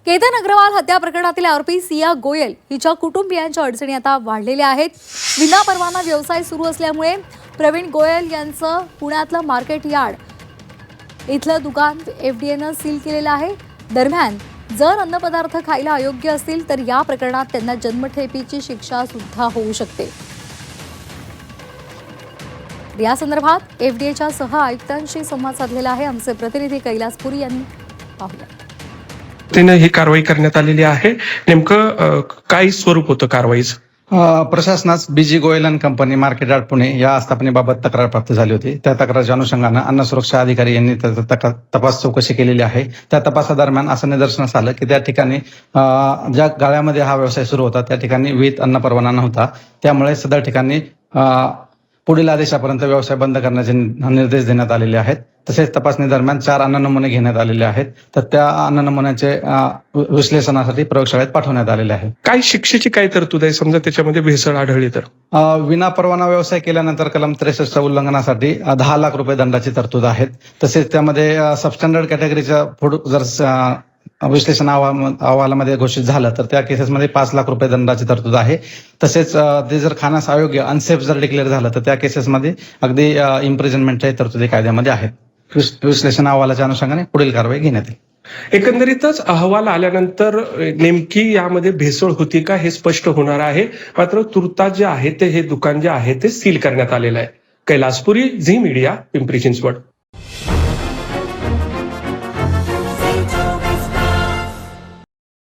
केतन अग्रवाल हत्या प्रकरणातील आरोपी सिया गोयल हिच्या कुटुंबियांच्या अडचणी आता वाढलेल्या आहेत। विनापरवाना व्यवसाय सुरू असल्यामुळे प्रवीण गोयल यांचं पुण्यातलं मार्केट यार्ड इथलं दुकान एफडीएनं सील केलेलं आहे। दरम्यान जर अन्नपदार्थ खायला अयोग्य असतील तर या प्रकरणात त्यांना जन्मठेपेची शिक्षा सुद्धा होऊ शकते। या संदर्भात एफडीएच्या सह आयुक्तांशी संवाद साधलेला आहे आमचे प्रतिनिधी कैलास पुरी यांनी। पाहूया। ही कारवाई करण्यात आलेली आहे। नेमकं काय स्वरूप होतं कारवाईचं? प्रशासनास BG Goyal and company market yard Pune या आस्थापनेबाबत तक्रार प्राप्त झाली होती। त्या तक्रारीच्या अनुषंगानं अन्न सुरक्षा अधिकारी यांनी तपास चौकशी केलेली आहे। त्या तपासादरम्यान असं निदर्शनास आलं की त्या ठिकाणी ज्या गाळ्यामध्ये हा व्यवसाय सुरू होता त्या ठिकाणी विहित अन्न परवाना नव्हता। त्यामुळे सदर ठिकाणी पुढील आदेशापर्यंत व्यवसाय बंद करण्याचे निर्देश देण्यात आलेले आहेत। तसेच तपासणी दरम्यान 4 अन्न नमुने घेण्यात आलेले आहेत। तर त्या अन्न नमुन्याचे विश्लेषणासाठी प्रयोगशाळेत पाठवण्यात आलेले आहे। काय शिक्षेची काय तरतूद आहे समजा त्याच्यामध्ये भेसळ आढळली तर? विनापरवाना व्यवसाय केल्यानंतर कलम 63 उल्लंघनासाठी 10 लाख रुपये दंडाची तरतूद आहेत। तसेच त्यामध्ये सबस्टँडर्ड कॅटेगरीच्या फूड जर विश्लेषण अहवालामध्ये घोषित झालं तर त्या केसेसमध्ये 5 लाख रुपये दंडाची तरतूद आहे। तसेच ते जर खाण्यास अयोग्य अनसेफ जर डिक्लेअर झालं तर त्या केसेसमध्ये अगदी इम्प्रिझनमेंटच्या तरतुदी कायद्यामध्ये आहेत। विश्लेषण अहवालाच्या अनुषंगाने पुढील कारवाई घेण्यात येईल। एकंदरीतच अहवाल आल्यानंतर नेमकी यामध्ये भेसळ होती का हे स्पष्ट होणार आहे। मात्र तुर्तास जे आहे ते हे दुकान जे आहे ते सील करण्यात आलेलं आहे। Kailaspuri, Zee media, Pimpri Chinchwad.